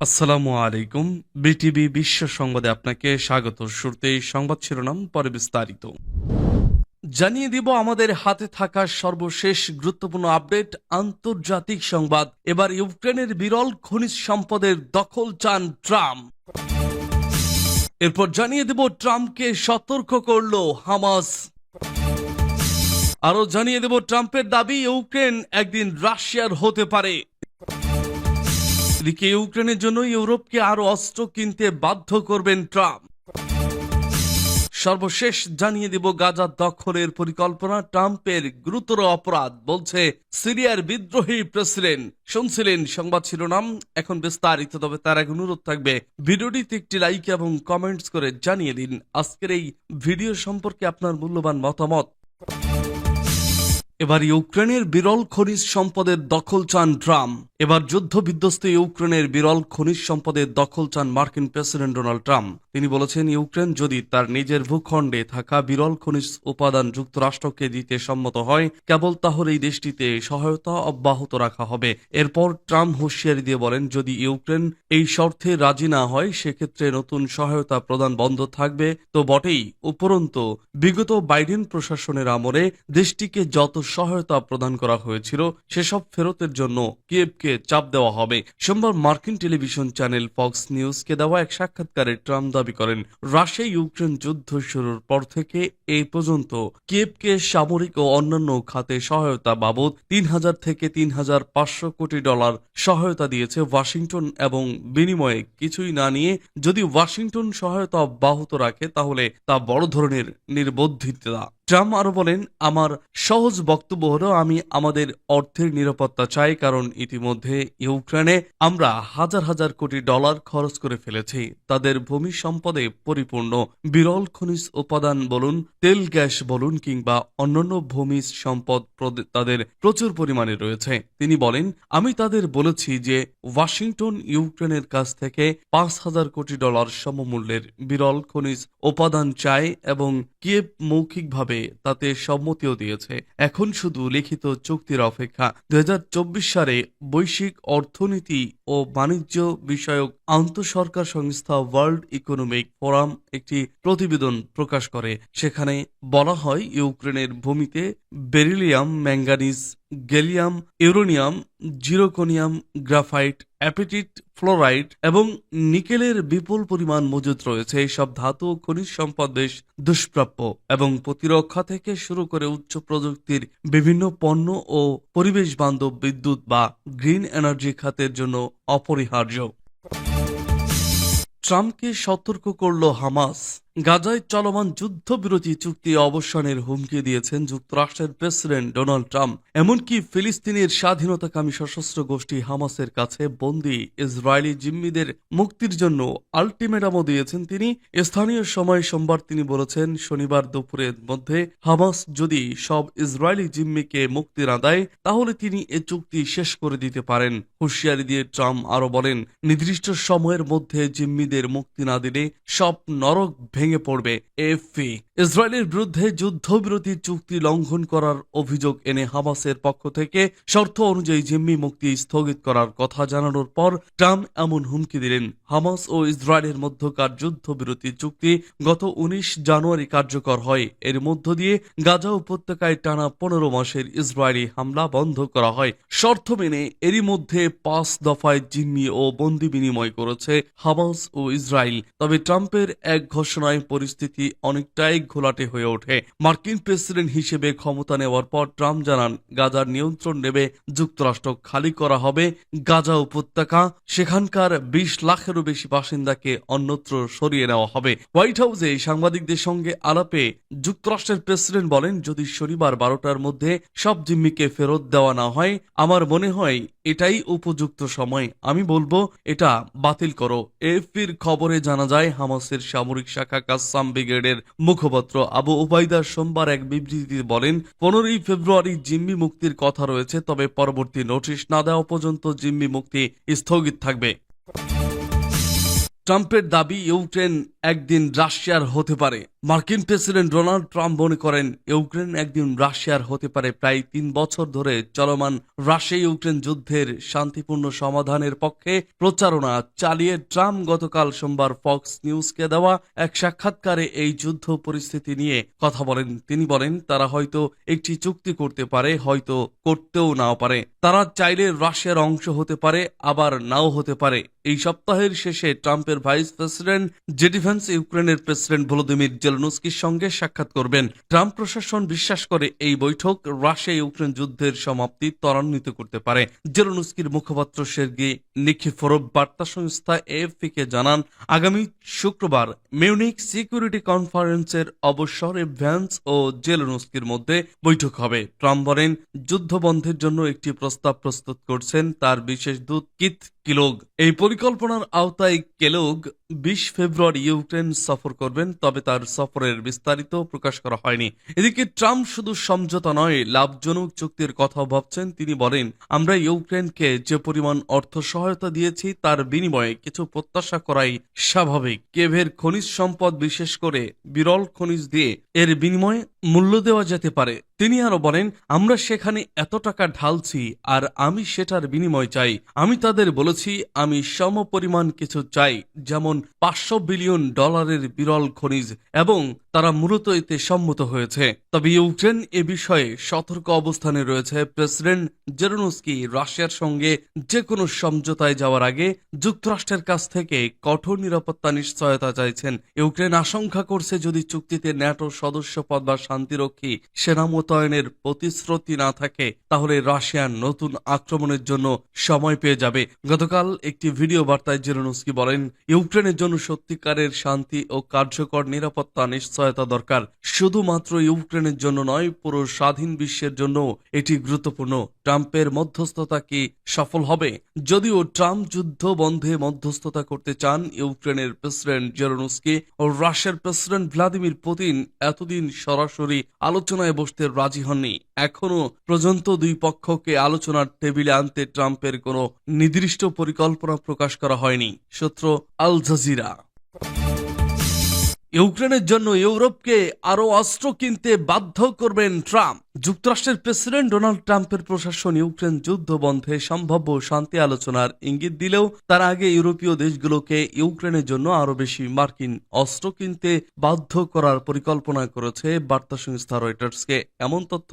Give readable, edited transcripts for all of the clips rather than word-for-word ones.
আসসালামু আলাইকুম। বিটিভি বিশ্ব সংবাদে আপনাকে স্বাগত। শুরুতেই সংবাদ শিরোনাম, পরে বিস্তারিত। জানিয়ে দিব আমাদের হাতে থাকা সর্বশেষ গুরুত্বপূর্ণ আপডেট। আন্তর্জাতিক সংবাদ, এবার ইউক্রেনের বিরল খনিজ সম্পদের দখল চান ট্রাম্প। এরপর জানিয়ে দেব ট্রাম্পকে সতর্ক করল হামাস। আরো জানিয়ে দেব ট্রাম্পের দাবি ইউক্রেন একদিন রাশিয়ার হতে পারে। এদিকে ইউক্রেনের জন্য ইউরোপকে আরো অস্ত্র কিনতে বাধ্য করবেন ট্রাম্প। সর্বশেষ জানিয়ে দেব গাজা দখলের পরিকল্পনা ট্রাম্পের গুরুতর অপরাধ বলছে সিরিয়ার বিদ্রোহী প্রেসিডেন্ট। শুনছিলেন সংবাদ শিরোনাম, এখন বিস্তারিত। তবে তার আগে অনুরোধ থাকবে ভিডিওটিতে একটি লাইক এবং কমেন্টস করে জানিয়ে দিন আজকের এই ভিডিও সম্পর্কে আপনার মূল্যবান মতামত। এবার ইউক্রেনের বিরল খনিজ সম্পদের দখল চান ট্রাম্প। এবার যুদ্ধ বিধ্বস্ত ইউক্রেনের বিরল খনিজ সম্পদের দখল চান মার্কিন প্রেসিডেন্ট ডোনাল্ড ট্রাম্প। তিনি বলেছেন, ইউক্রেন যদি তার নিজের ভূখণ্ডে থাকা বিরল খনিজ উপাদান যুক্তরাষ্ট্রকে দিতে সম্মত হয়, কেবল তাহলে এই দেশটিতে সহায়তা অব্যাহত রাখা হবে। এরপর ট্রাম্প হুঁশিয়ারি দিয়ে বলেন, যদি ইউক্রেন এই শর্তে রাজি না হয়, সেক্ষেত্রে নতুন সহায়তা প্রদান বন্ধ থাকবে। তো বটেই, উপরন্তু বিগত বাইডেন প্রশাসনের আমলে দেশটিকে যত সহায়তা প্রদান করা হয়েছিল সেসব ফেরতের জন্য কিয়েভকে চাপ দেওয়া হবে। সোমবার মার্কিন টেলিভিশন চ্যানেল ফক্স নিউজকে দেওয়া এক সাক্ষাৎকারে ট্রাম্প দাবি করেন, রাশিয়া ইউক্রেন যুদ্ধ শুরুর পর থেকে এই পর্যন্ত কিয়েভকে সামরিক ও অন্যান্য খাতে সহায়তা বাবদ ৩,০০০ থেকে ৩,৫০০ কোটি ডলার সহায়তা দিয়েছে ওয়াশিংটন, এবং বিনিময়ে কিছুই না নিয়ে যদি ওয়াশিংটন সহায়তা অব্যাহত রাখে তাহলে তা বড় ধরনের নির্বুদ্ধিতা। ট্রাম্প আরো বলেন, আমার সহজ বক্তব্য হলো, আমি আমাদের অর্থের নিরাপত্তা চাই, কারণ ইতিমধ্যে ইউক্রেনে আমরা হাজার হাজার কোটি ডলার খরচ করে ফেলেছি। তাদের ভূমি সম্পদে পরিপূর্ণ। বিরল খনিজ উপাদান বলুন, তেল গ্যাস বলুন, কিংবা অন্যান্য ভূমি সম্পদ তাদের প্রচুর পরিমাণে রয়েছে। তিনি বলেন, আমি তাদের বলেছি যে ওয়াশিংটন ইউক্রেনের কাছ থেকে 5,000 কোটি ডলার সমমূল্যের বিরল খনিজ উপাদান চায়, এবং কিয়েভ মৌখিকভাবে তাতে সম্মতিও দিয়েছে। এখন শুধু লিখিত চুক্তির অপেক্ষা। 2024 সালে বৈশ্বিক অর্থনীতি ও বাণিজ্য বিষয়ক আন্তঃসরকার সংস্থা ওয়ার্ল্ড ইকোনমিক ফোরাম একটি প্রতিবেদন প্রকাশ করে। সেখানে বলা হয়, ইউক্রেনের ভূমিতে beryllium, manganese, gallium, uranium, zirconium, graphite, apatite, fluoride এবং নিকেলের বিপুল পরিমাণ মজুদ রয়েছে। এইসব ধাতু ও খনিজ সম্পদ বেশ দুষ্প্রাপ্য এবং প্রতিরক্ষা থেকে শুরু করে উচ্চ প্রযুক্তির বিভিন্ন পণ্য ও পরিবেশ বান্ধব বিদ্যুৎ বা গ্রিন এনার্জি খাতের জন্য অপরিহার্য। ট্রাম্পকে সতর্ক করল হামাস। গাজায় চলমান যুদ্ধবিরতি চুক্তি অবসানের হুমকি দিয়েছেন যুক্তরাষ্ট্রের প্রেসিডেন্ট ডোনাল্ড ট্রাম্প। এমনকি ফিলিস্তিনের স্বাধীনতাকামী সশস্ত্র গোষ্ঠী হামাসের কাছে বন্দী ইসরায়েলি জিম্মিদের মুক্তির জন্য আলটিমেটামও দিয়েছেন তিনি। স্থানীয় সময় সোমবার তিনি বলেছেন, শনিবার দুপুরের মধ্যে হামাস যদি সব ইসরায়েলি জিম্মিকে মুক্তি না দেয়, তাহলে তিনি এ চুক্তি শেষ করে দিতে পারেন। হুঁশিয়ারি দিয়ে ট্রাম্প আরো বলেন, নির্দিষ্ট সময়ের মধ্যে জিম্মিদের মুক্তি না দিলে সব নরক ভেঙে পড়বে। এএফপি ইসরায়েলের বিরুদ্ধে যুদ্ধবিরতি চুক্তি লঙ্ঘন করার অভিযোগ এনে হামাসের পক্ষ থেকে শর্ত অনুযায়ী জিম্মি মুক্তি স্থগিত করার কথা জানানোর পর ট্রাম্প এমন হুমকি দিলেন। হামাস ও ইসরায়েলের মধ্যকার যুদ্ধবিরতি চুক্তি গত 19 জানুয়ারি কার্যকর হয়। এর মধ্য দিয়ে গাজা উপত্যকায় টানা 15 মাসের ইসরায়েলি হামলা বন্ধ করা হয়। শর্ত মেনে এরই মধ্যে 5 দফায় জিম্মি ও বন্দি বিনিময় করেছে হামাস ও ইসরায়েল। তবে ট্রাম্পের এক ঘোষণায় পরিস্থিতি অনেকটাই ঘোলাটে হয়ে ওঠে। মার্কিন প্রেসিডেন্ট হিসেবে ক্ষমতা নেওয়ার পর ট্রাম্প জানান, গাজার নিয়ন্ত্রণ নেবে যুক্তরাষ্ট্র, খালি করা হবে গাজা উপত্যকা, সেখানকার 20 লাখেরও বেশি বাসিন্দাকে অন্যত্র সরিয়ে নেওয়া হবে। হোয়াইট হাউসে সাংবাদিকদের সঙ্গে আলাপে যুক্তরাষ্ট্রের প্রেসিডেন্ট বলেন, যদি শনিবার 12টার মধ্যে সব জিম্মিকে ফেরত দেওয়া না হয়, আমার মনে হয় এটাই উপযুক্ত সময়। আমি বলবো এটা বাতিল করো। এএফপির খবরে জানা যায়, হামাসের সামরিক শাখা কাসসাম ব্রিগেডের মুখপাত্র আবু ওবাইদা সোমবার এক বিবৃতিতে বলেন, 15ই ফেব্রুয়ারি জিম্মি মুক্তির কথা রয়েছে, তবে পরবর্তী নোটিশ না দেওয়া পর্যন্ত জিম্মি মুক্তি স্থগিত থাকবে। ট্রাম্পের দাবি ইউক্রেন একদিন রাশিয়ার হতে পারে। মার্কিন প্রেসিডেন্ট ডোনাল্ড ট্রাম্প মনে করেন ইউক্রেন একদিন রাশিয়ার হতে পারে। প্রায় 3 বছর ধরে চলমান রাশিয়া ইউক্রেন যুদ্ধের শান্তিপূর্ণ সমাধানের পক্ষে প্রচারণা চালিয়ে ট্রাম্প গতকাল সোমবার ফক্স নিউজকে দেওয়া এক সাক্ষাৎকারে এই যুদ্ধ পরিস্থিতি নিয়ে কথা বলেন। তিনি বলেন তারা হয়তো একটি চুক্তি করতে পারে, হয়তো করতেও নাও পারে। তারা চাইলে রাশিয়ার অংশ হতে পারে, আবার নাও হতে পারে। এই সপ্তাহের শেষে ট্রাম্পের ভাইস প্রেসিডেন্ট জেডি ভ্যান্স ইউক্রেনের প্রেসিডেন্ট ভলোদিমির জেলেনস্কির সঙ্গে সাক্ষাৎ করবেন। ট্রাম্প প্রশাসন বিশ্বাস করে এই বৈঠক রাশিয়া ইউক্রেন যুদ্ধের সমাপ্তি ত্বরান্বিত করতে পারে। জেলেনস্কির মুখপাত্র সের্গি নিকিফোরভ বার্তা সংস্থা এএফপি-কে জানান, আগামী শুক্রবার মিউনিক সিকিউরিটি কনফারেন্সের অবসরে ভ্যান্স ও জেলেনস্কির মধ্যে বৈঠক হবে। ট্রাম্প বলেন যুদ্ধ বন্ধের জন্য একটি প্রস্তাব প্রস্তুত করছেন তার বিশেষ দূত কিথ কেলোগ। এই পরিকল্পনার আওতায় কেলোগ 20 ফেব্রুয়ারি ইউক্রেন সফর করবেন, তবে তার সফরের বিস্তারিত প্রকাশ করা হয়নি। এদিকে ট্রাম্প শুধু সমঝোতা নয়, লাভজনক চুক্তির কথা ভাবছেন। তিনি বলেন, আমরা ইউক্রেনকে যে পরিমাণ অর্থ সহায়তা দিয়েছি তার বিনিময়ে কিছু প্রত্যাশা করাই স্বাভাবিক। কেভের খনিজ সম্পদ, বিশেষ করে বিরল খনিজ দিয়ে এর বিনিময়ে মূল্য দেওয়া যেতে পারে। তিনি আরো বলেন, আমরা সেখানে এত টাকা ঢালছি আর আমি সেটার বিনিময় চাই। আমি তাদের বলেছি আমি সমপরিমাণ কিছু চাই, যেমন $500 বিলিয়ন বিরল খনিজ, এবং তারা মূলত এতে সম্মত হয়েছে। তবে ইউক্রেন এ বিষয়ে সতর্ক অবস্থানে রয়েছে। প্রেসিডেন্ট জেলেনস্কি রাশিয়ার সঙ্গে যে কোনো সমঝোতায় যাওয়ার আগে যুক্তরাষ্ট্রের কাছ থেকে কঠোর নিরাপত্তা নিশ্চয়তা চাইছেন। ইউক্রেন আশঙ্কা করছে যদি চুক্তিতে ন্যাটো সদস্যপদ বা শান্তিরক্ষী সেনা মোতায়েনের প্রতিশ্রুতি না থাকে, তাহলে রাশিয়ার নতুন আক্রমণের জন্য সময় পেয়ে যাবে। গতকাল একটি ভিডিও বার্তায় জেলেনস্কি বলেন, ইউক্রেনের জন্য সত্যিকারের শান্তি ও কার্যকর নিরাপত্তা নিশ্চয়তা দরকার। শুধুমাত্র ইউক্রেনের জন্য নয়, পুরো স্বাধীন বিশ্বের জন্য এটি গুরুত্বপূর্ণ। ট্রাম্পের মধ্যস্থতা কি সফল হবে? যদিও ট্রাম্প যুদ্ধ বন্ধে মধ্যস্থতা করতে চান, ইউক্রেনের প্রেসিডেন্ট জেলেনস্কি ও রাশিয়ার প্রেসিডেন্ট ভ্লাদিমির পুতিন এতদিন সরাসরি আলোচনায় বসতে রাজি হননি। এখনো পর্যন্ত দুই পক্ষকে আলোচনার টেবিলে আনতে ট্রাম্পের কোনো নির্দিষ্ট পরিকল্পনা প্রকাশ করা হয়নি। সূত্র আল জাজিরা। ইউক্রেনের জন্য ইউরোপকে আরো অস্ত্র কিনতে বাধ্য করবেন ট্রাম্প। যুক্তরাষ্ট্রের প্রেসিডেন্ট ডোনাল্ড ট্রাম্পের প্রশাসন ইউক্রেন যুদ্ধ বন্ধে সম্ভাব্য শান্তি আলোচনার ইঙ্গিত দিলেও তার আগে ইউরোপীয় দেশগুলোকে ইউক্রেনের জন্য আরো বেশি মার্কিন অস্ত্র কিনতে বাধ্য করার পরিকল্পনা করেছে বার্তা সংস্থা রয়টার্সকে। এমন তথ্য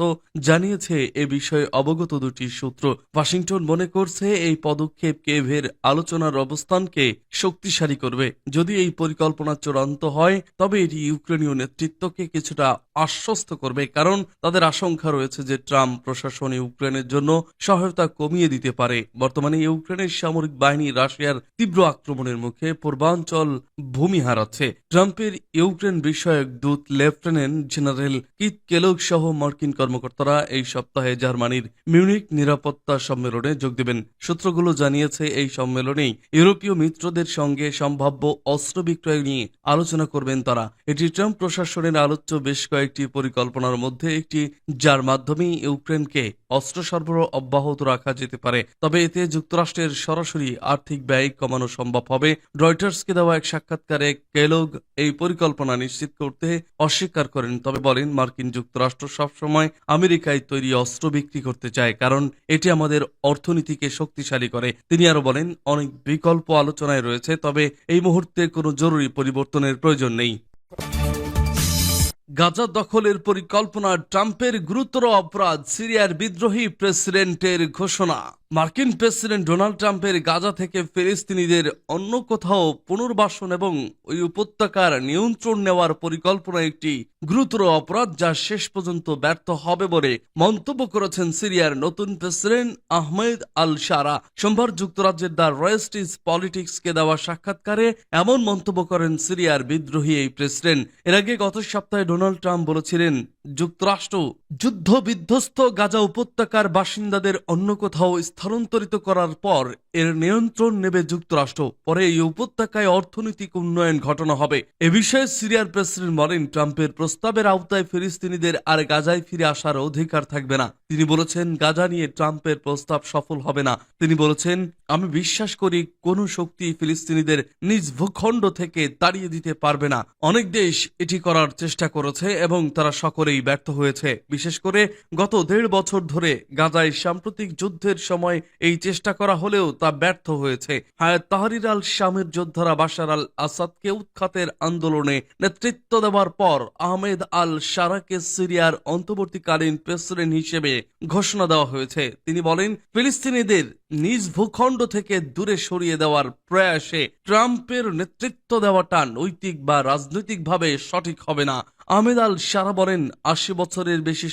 জানিয়েছে এ বিষয়ে অবগত দুটি সূত্র। ওয়াশিংটন মনে করছে এই পদক্ষেপ কেভের আলোচনার অবস্থানকে শক্তিশালী করবে। যদি এই পরিকল্পনা চূড়ান্ত হয়, তবে এটি ইউক্রেনীয় নেতৃত্বকে কিছুটা আশ্বস্ত করবে, কারণ তাদের আশঙ্কা রয়েছে যে ট্রাম্প প্রশাসন ইউক্রেনের জন্য সহায়তা কমিয়ে দিতে পারে। বর্তমানে ইউক্রেনের সামরিক বাহিনী রাশিয়ার তীব্র আক্রমণের মুখে পূর্বাঞ্চল ভূমি হারাচ্ছে। ট্রাম্পের ইউক্রেন বিষয়ক দূত লেফটেন্যান্ট জেনারেল কিথ কেলোগ সহ মার্কিন কর্মকর্তারা এই সপ্তাহে জার্মানির মিউনিক নিরাপত্তা সম্মেলনে যোগ দেবেন। সূত্রগুলো জানিয়েছে এই সম্মেলনেই ইউরোপীয় মিত্রদের সঙ্গে সম্ভাব্য অস্ত্র বিক্রয় নিয়ে আলোচনা করবেন তারা। এটি ট্রাম্প প্রশাসনের আলোচ্য বেশ কয়েকটি পরিকল্পনার মধ্যে একটি, যার মাধ্যমে ইউক্রেনকে অস্ত্র সরবরাহ অব্যাহত রাখা যেতে পারে। তবে এতে যুক্তরাষ্ট্রের সরাসরি আর্থিক ব্যয় কমানো সম্ভব হবে। রয়টার্সকে দেওয়া এক সাক্ষাৎকারে কেলোগ এই পরিকল্পনা নিশ্চিত করতে অস্বীকার করেন, তবে বলেন মার্কিন যুক্তরাষ্ট্র সবসময় আমেরিকায় তৈরি অস্ত্র বিক্রি করতে চায়, কারণ এটি আমাদের অর্থনীতিকে শক্তিশালী করে। তিনি আরো বলেন অনেক বিকল্প আলোচনায় রয়েছে, তবে এই মুহূর্তে কোনো জরুরি পরিবর্তনের প্রয়োজন নেই। গাজা দখলের পরিকল্পনা ট্রাম্পের গুরুতর অপরাধ, সিরিয়ার বিদ্রোহী প্রেসিডেন্টের ঘোষণা। মার্কিন প্রেসিডেন্ট ডোনাল্ড ট্রাম্পের গাজা থেকে ফিলিস্তিনিদের অন্য কোথাও পুনর্বাসন এবং ওই উপত্যকার নিয়ন্ত্রণ নেওয়ার পরিকল্পনা একটি গুরুতর অপরাধ, যা শেষ পর্যন্ত ব্যর্থ হবে বলে মন্তব্য করেছেন সিরিয়ার নতুন প্রেসিডেন্ট আহমেদ আল শারা। সোমবার যুক্তরাজ্যের দ্য রেস্ট ইজ পলিটিক্সকে দেওয়া সাক্ষাৎকারে এমন মন্তব্য করেন সিরিয়ার বিদ্রোহী এই প্রেসিডেন্ট। এর আগে গত সপ্তাহে ডোনাল্ড ট্রাম্প বলেছিলেন যুক্তরাষ্ট্র। যুদ্ধ বিধ্বস্ত গাজা উপত্যকার বাসিন্দাদের অন্য কোথাও স্থানান্তরিত করার পর এর নিয়ন্ত্রণ নেবে যুক্তরাষ্ট্র। পরে এই উপত্যকায় অর্থনৈতিক উন্নয়ন ঘটানো হবে। এ বিষয়ে সিরিয়ার প্রেসিডেন্ট বলেন, ট্রাম্পের প্রস্তাবের আওতায় ফিলিস্তিনিদের আর গাজায় ফিরে আসার অধিকার থাকবে না। তিনি বলেছেন, গাজা নিয়ে ট্রাম্পের প্রস্তাব সফল হবে না। তিনি বলেছেন, আমি বিশ্বাস করি কোনো শক্তি ফিলিস্তিনিদের নিজ ভূখণ্ড থেকে তাড়িয়ে দিতে পারবে না। অনেক দেশ এটি করার চেষ্টা করেছে এবং তারা সকলেই ব্যর্থ হয়েছে। বিশেষ করে গত 1.5 বছর ধরে গাজায় সাম্প্রতিক যুদ্ধের সময় এই চেষ্টা করা হলেও তা ব্যর্থ হয়েছে। হায়াত তাহরির আল শামের যোদ্ধারা বাশার আল আসাদকে উৎখাতের আন্দোলনে নেতৃত্ব দেওয়ার পর আহমেদ আল শারাকে সিরিয়ার অন্তর্বর্তীকালীন প্রেসিডেন্ট হিসেবে ঘোষণা দেওয়া হয়েছে। তিনি বলেন, ফিলিস্তিনিদের নিজ ভূখণ্ড থেকে দূরে সরিয়ে দেওয়ার প্রয়াসে ট্রাম্পের নেতৃত্ব দেওয়াটা নৈতিক বা রাজনৈতিকভাবে সঠিক হবে না। আহমেদ আল শারা বলেন, 80 বছরের বেশি